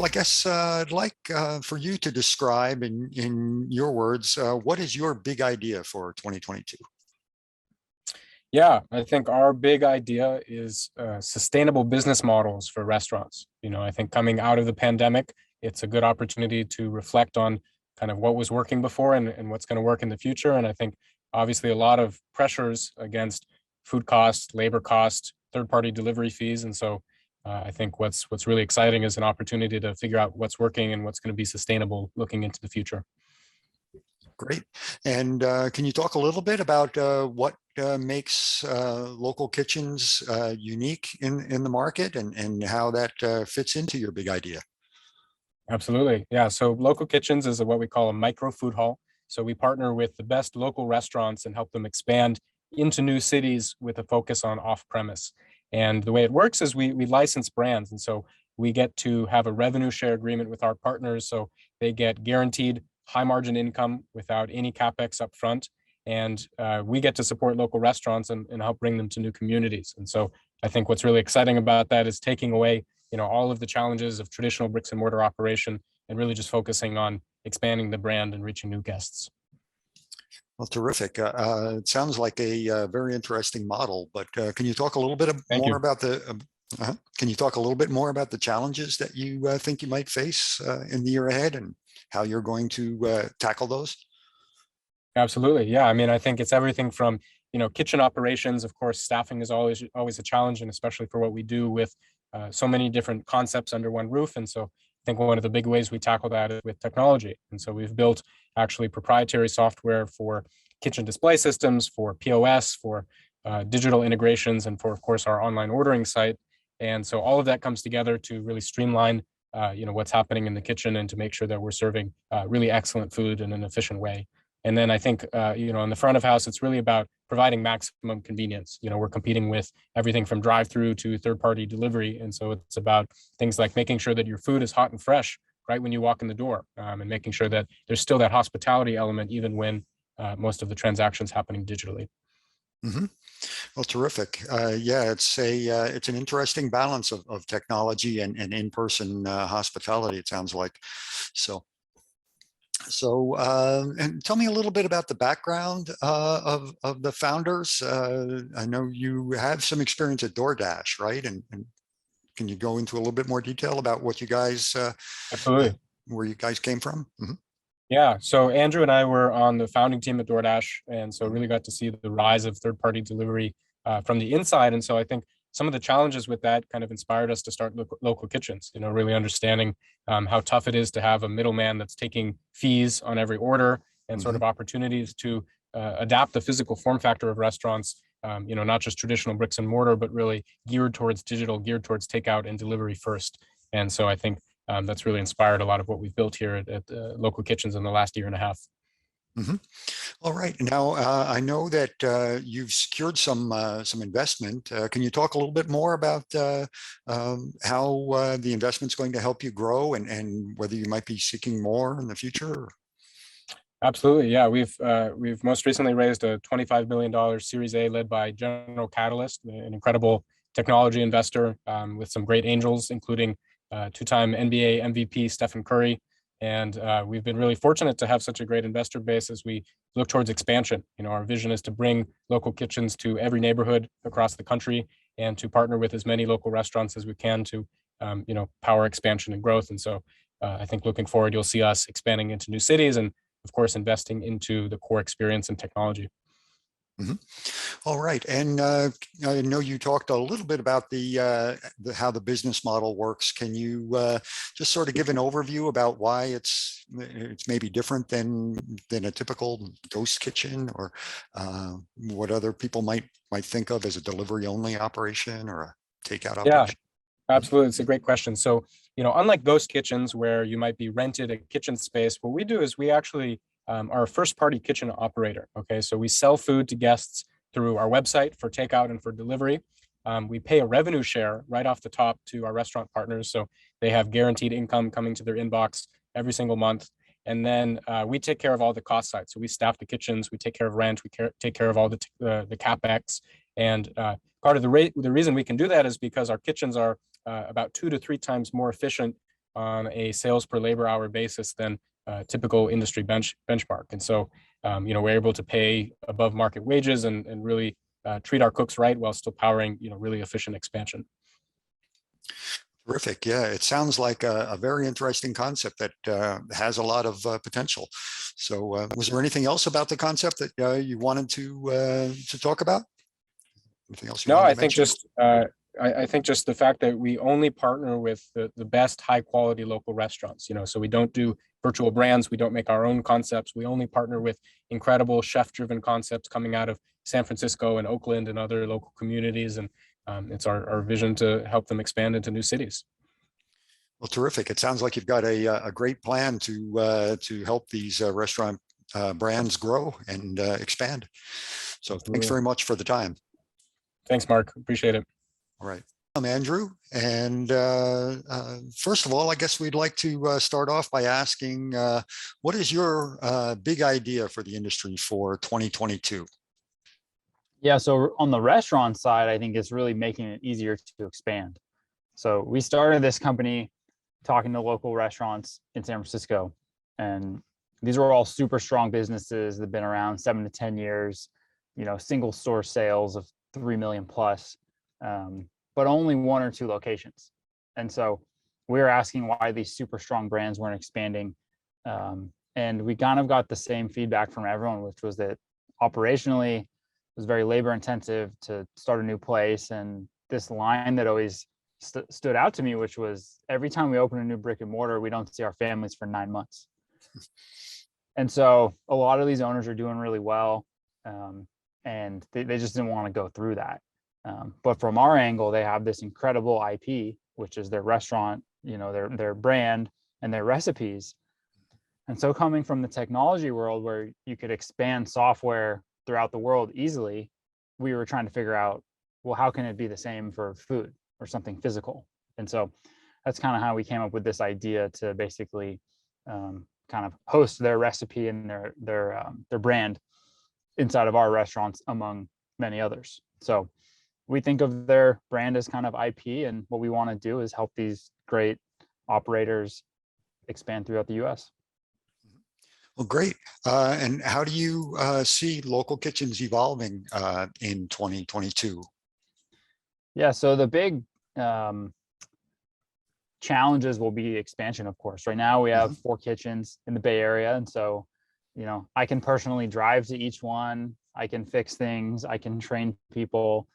I guess I'd like for you to describe in your words, what is your big idea for 2022? Yeah, I think our big idea is sustainable business models for restaurants. I think coming out of the pandemic, it's a good opportunity to reflect on kind of what was working before and what's going to work in the future. And I think obviously a lot of pressures against food costs, labor costs, third-party delivery fees. And so I think what's really exciting is an opportunity to figure out what's working and what's going to be sustainable looking into the future. Great. And can you talk a little bit about what makes local kitchens unique in the market and how that fits into your big idea? Absolutely. Yeah. So local kitchens is what we call a micro food hall. So we partner with the best local restaurants and help them expand into new cities with a focus on off premise. And the way it works is we license brands. And so we get to have a revenue share agreement with our partners. So they get guaranteed high margin income without any capex up front. And we get to support local restaurants and help bring them to new communities. And so I think what's really exciting about that is taking away all of the challenges of traditional bricks and mortar operation and really just focusing on expanding the brand and reaching new guests. Well, terrific. It sounds like a very interesting model, but can you talk a little bit more about can you talk a little bit more about the challenges that you think you might face in the year ahead and how you're going to tackle those? Absolutely. Yeah. I mean, I think it's everything from, kitchen operations. Of course, staffing is always a challenge, and especially for what we do with so many different concepts under one roof. And so I think one of the big ways we tackle that is with technology. And so we've built actually proprietary software for kitchen display systems, for POS, for digital integrations, and for, of course, our online ordering site. And so all of that comes together to really streamline, what's happening in the kitchen and to make sure that we're serving really excellent food in an efficient way. And then I think, on the front of house, it's really about providing maximum convenience. We're competing with everything from drive-through to third-party delivery. And so it's about things like making sure that your food is hot and fresh right when you walk in the door, and making sure that there's still that hospitality element, even when most of the transactions happening digitally. Mm-hmm. Well, terrific. Yeah, it's an interesting balance of technology and in-person hospitality, it sounds like. So, and tell me a little bit about the background of the founders. I know you have some experience at DoorDash, right? And can you go into a little bit more detail about what you guys, Absolutely. where you guys came from? Mm-hmm. Yeah, so Andrew and I were on the founding team at DoorDash, and so really got to see the rise of third-party delivery from the inside. And so I think some of the challenges with that kind of inspired us to start local kitchens. Really understanding how tough it is to have a middleman that's taking fees on every order, and sort of opportunities to adapt the physical form factor of restaurants. Not just traditional bricks and mortar, but really geared towards digital, geared towards takeout and delivery first. And so I think that's really inspired a lot of what we've built here at local kitchens in the last year and a half. Mm-hmm. All right. Now, I know that you've secured some investment. Can you talk a little bit more about how the investment's going to help you grow and whether you might be seeking more in the future? Absolutely. Yeah. We've most recently raised a $25 million Series A led by General Catalyst, an incredible technology investor with some great angels, including two-time NBA MVP Stephen Curry. And we've been really fortunate to have such a great investor base as we look towards expansion. Our vision is to bring local kitchens to every neighborhood across the country and to partner with as many local restaurants as we can to, power expansion and growth. And so I think looking forward, you'll see us expanding into new cities and, of course, investing into the core experience and technology. Mm-hmm. All right, and I know you talked a little bit about how the business model works. Can you just sort of give an overview about why it's maybe different than a typical ghost kitchen, or what other people might think of as a delivery only operation or a takeout operation? Yeah, absolutely. It's a great question. So, unlike ghost kitchens where you might be rented a kitchen space, what we do is we actually are a first party kitchen operator. Okay, so we sell food to guests through our website for takeout and for delivery. We pay a revenue share right off the top to our restaurant partners. So they have guaranteed income coming to their inbox every single month. And then we take care of all the cost side. So we staff the kitchens, we take care of rent, take care of all the CapEx. And part of the reason we can do that is because our kitchens are about 2 to 3 times more efficient on a sales per labor hour basis than typical industry benchmark. And so, we're able to pay above market wages and really treat our cooks right while still powering, really efficient expansion. Terrific. Yeah, it sounds like a very interesting concept that has a lot of potential. So, was there anything else about the concept that you wanted to talk about? Anything else you No, wanted I to think mention? just I think just the fact that we only partner with the best high quality local restaurants, so we don't do virtual brands, we don't make our own concepts. We only partner with incredible chef driven concepts coming out of San Francisco and Oakland and other local communities. And it's our vision to help them expand into new cities. Well, terrific. It sounds like you've got a great plan to help these restaurant brands grow and expand. So thanks very much for the time. Thanks, Mark. Appreciate it. All right. I'm Andrew. And first of all, I guess we'd like to start off by asking, what is your big idea for the industry for 2022? Yeah, so on the restaurant side, I think it's really making it easier to expand. So we started this company talking to local restaurants in San Francisco, and these are all super strong businesses that have been around 7 to 10 years, single store sales of 3 million plus, but only 1 or 2 locations. And so we were asking why these super strong brands weren't expanding. And we kind of got the same feedback from everyone, which was that operationally, it was very labor intensive to start a new place. And this line that always stood out to me, which was every time we open a new brick and mortar, we don't see our families for 9 months. And so a lot of these owners are doing really well. And they just didn't want to go through that. But from our angle, they have this incredible IP, which is their restaurant, their brand and their recipes. And so coming from the technology world where you could expand software throughout the world easily, we were trying to figure out, well, how can it be the same for food or something physical? And so that's kind of how we came up with this idea to basically kind of host their recipe and their brand inside of our restaurants, among many others. So we think of their brand as kind of IP, and what we want to do is help these great operators expand throughout the US. Well, great. And how do you see local kitchens evolving in 2022? Yeah, so the big challenges will be expansion, of course. Right now we have 4 kitchens in the Bay Area. And so, I can personally drive to each one. I can fix things. I can train people.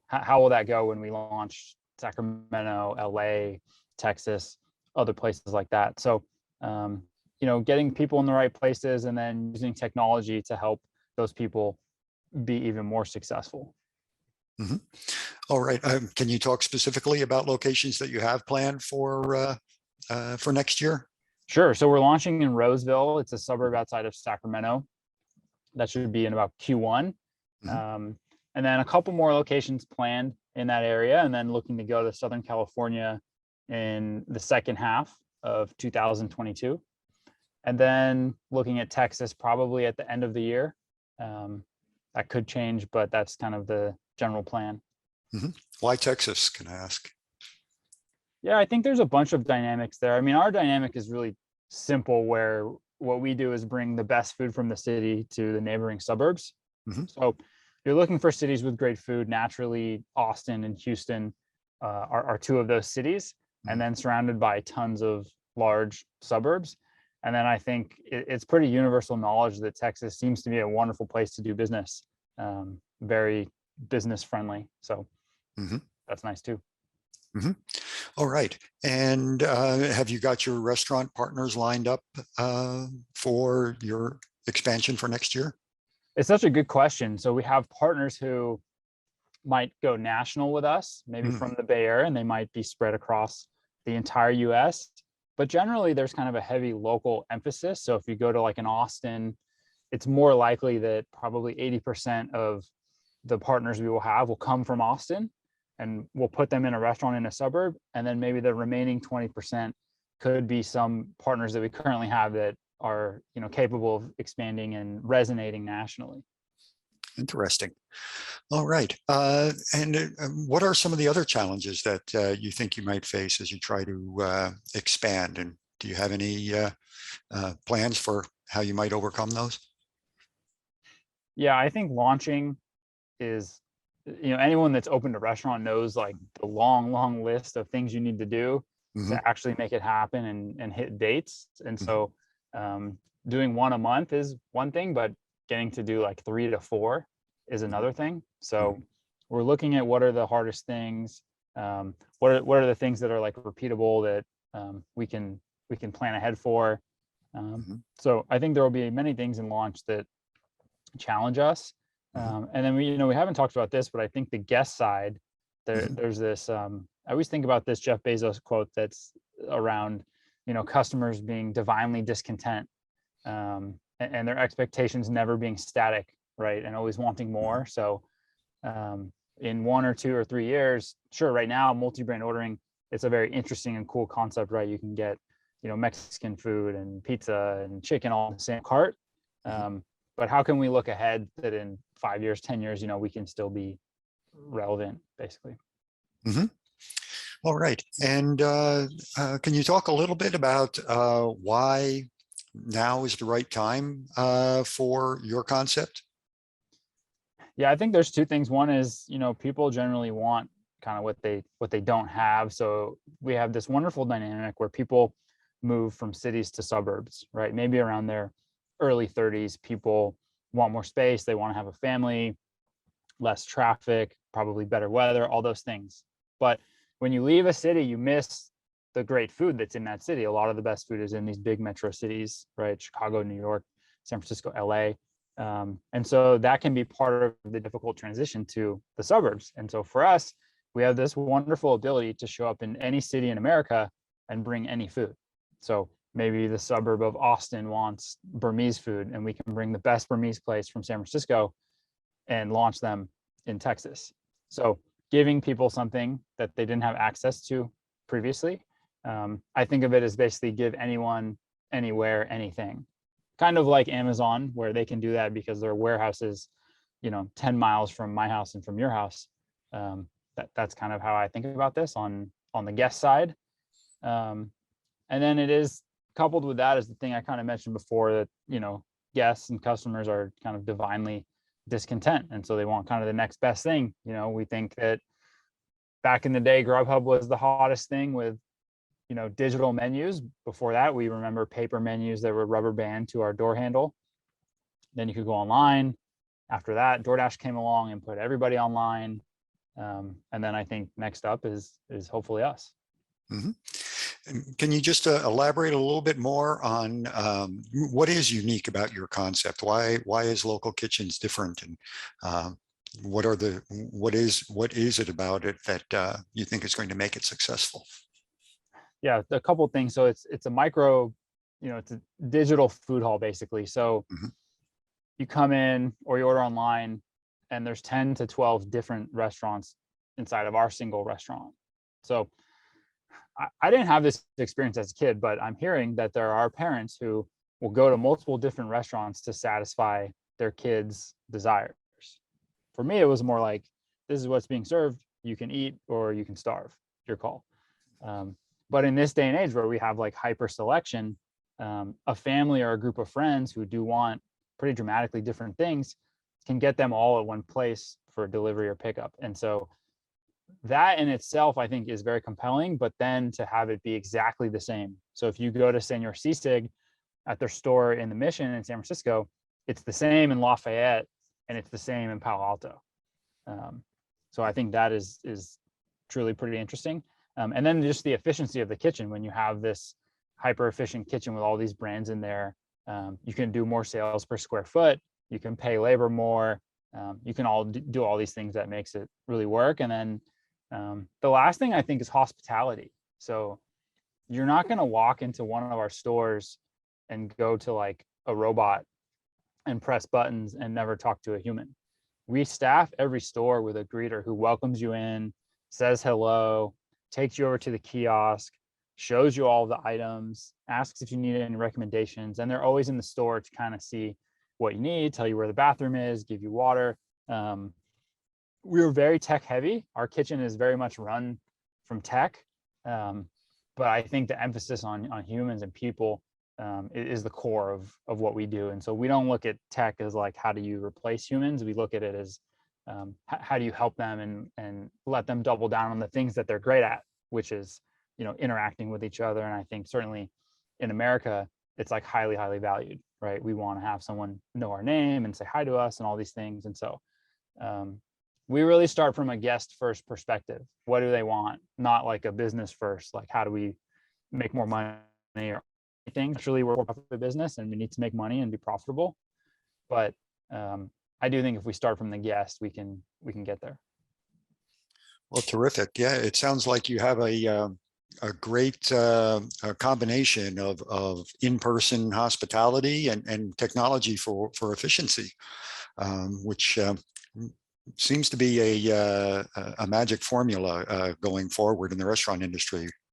How will that go when we launch Sacramento, LA, Texas, other places like that? So, getting people in the right places and then using technology to help those people be even more successful. Mm-hmm. All right. Can you talk specifically about locations that you have planned for next year? Sure. So we're launching in Roseville. It's a suburb outside of Sacramento. That should be in about Q1. And then a couple more locations planned in that area, and then looking to go to Southern California in the second half of 2022. And then looking at Texas probably at the end of the year. That could change, but that's kind of the general plan. Why Texas, can I ask? Yeah, I think there's a bunch of dynamics there. I mean, our dynamic is really simple, where what we do is bring the best food from the city to the neighboring suburbs. So you're looking for cities with great food. Naturally, Austin and Houston are 2 of those cities, and then surrounded by tons of large suburbs. And then I think it's pretty universal knowledge that Texas seems to be a wonderful place to do business, very business friendly. So that's nice too. All right. And have you got your restaurant partners lined up for your expansion for next year? It's such a good question. So we have partners who might go national with us, maybe from the Bay Area, and they might be spread across the entire US. But generally, there's kind of a heavy local emphasis. So if you go to like an Austin, it's more likely that probably 80% of the partners we will have will come from Austin, and we'll put them in a restaurant in a suburb. And then maybe the remaining 20% could be some partners that we currently have that are capable of expanding and resonating nationally. Interesting. All right. And what are some of the other challenges that you think you might face as you try to expand? And do you have any plans for how you might overcome those? Yeah, I think launching is, anyone that's opened a restaurant knows like the long list of things you need to do Hmm. to actually make it happen and hit dates. And Hmm. so doing one a month is one thing, but getting to do like 3 to 4 is another thing. So we're looking at what are the hardest things, what are the things that are like repeatable that we can plan ahead for. Hmm. So I think there will be many things in launch that challenge us. Hmm. And then we haven't talked about this, but I think the guest side, Hmm. there's this. I always think about this Jeff Bezos quote that's around, customers being divinely discontent, and their expectations never being static, right, and always wanting more. So, in 1 or 2 or 3 years, sure, right now multi-brand ordering, it's a very interesting and cool concept, right? You can get, Mexican food and pizza and chicken all in the same cart. Hmm. But how can we look ahead that in 5 years, 10 years, we can still be relevant, basically? Hmm. All right. And can you talk a little bit about why now is the right time for your concept? Yeah, I think there's two things. One is, people generally want kind of what they don't have. So we have this wonderful dynamic where people move from cities to suburbs, right? Maybe around their early 30s, people want more space, they want to have a family, less traffic, probably better weather, all those things. But when you leave a city, you miss the great food that's in that city. A lot of the best food is in these big metro cities, right? Chicago, New York, San Francisco, LA. And so that can be part of the difficult transition to the suburbs. And so for us, we have this wonderful ability to show up in any city in America and bring any food. So maybe the suburb of Austin wants Burmese food, and we can bring the best Burmese place from San Francisco and launch them in Texas. So giving people something that they didn't have access to previously. I think of it as basically give anyone, anywhere, anything. Kind of like Amazon, where they can do that because their warehouse is, 10 miles from my house and from your house. That's kind of how I think about this on the guest side. And then it is coupled with that is the thing I kind of mentioned before, that, guests and customers are kind of divinely discontent. And so they want kind of the next best thing. We think that back in the day, Grubhub was the hottest thing with, digital menus. Before that, we remember paper menus that were rubber band to our door handle. Then you could go online. After that, DoorDash came along and put everybody online. And then I think next up is hopefully us. Hmm. Can you just elaborate a little bit more on what is unique about your concept? Why is Local Kitchens different, and what is it about it that you think is going to make it successful? Yeah, a couple of things. So it's a micro, it's a digital food hall basically. So Hmm. you come in or you order online, and there's 10 to 12 different restaurants inside of our single restaurant. So I didn't have this experience as a kid, but I'm hearing that there are parents who will go to multiple different restaurants to satisfy their kids' desires. For me, it was more like, this is what's being served. You can eat or you can starve. Your call. But in this day and age where we have like hyper selection, a family or a group of friends who do want pretty dramatically different things can get them all at one place for delivery or pickup. And so that in itself, I think, is very compelling, but then to have it be exactly the same. So if you go to Senor Sisig at their store in the Mission in San Francisco, it's the same in Lafayette and it's the same in Palo Alto. So I think that is truly pretty interesting. And then just the efficiency of the kitchen. When you have this hyper efficient kitchen with all these brands in there, you can do more sales per square foot. You can pay labor more. You can all do all these things that makes it really work. And then the last thing I think is hospitality. So you're not going to walk into one of our stores and go to like a robot and press buttons and never talk to a human. We staff every store with a greeter who welcomes you in, says hello, takes you over to the kiosk, shows you all the items, asks if you need any recommendations. And they're always in the store to kind of see what you need, tell you where the bathroom is, give you water. we're very tech heavy. Our kitchen is very much run from tech. But I think the emphasis on humans and people is the core of what we do. And so we don't look at tech as like, how do you replace humans? We look at it as how do you help them and let them double down on the things that they're great at, which is, interacting with each other. And I think certainly in America, it's like highly, highly valued, right? We want to have someone know our name and say hi to us and all these things. And so we really start from a guest first perspective. What do they want? Not like a business first, like how do we make more money or anything. Actually, we're a profit business and we need to make money and be profitable. But I do think if we start from the guest, we can get there. Well, terrific. Yeah, it sounds like you have a great combination of in-person hospitality and technology for efficiency, which seems to be a magic formula going forward in the restaurant industry.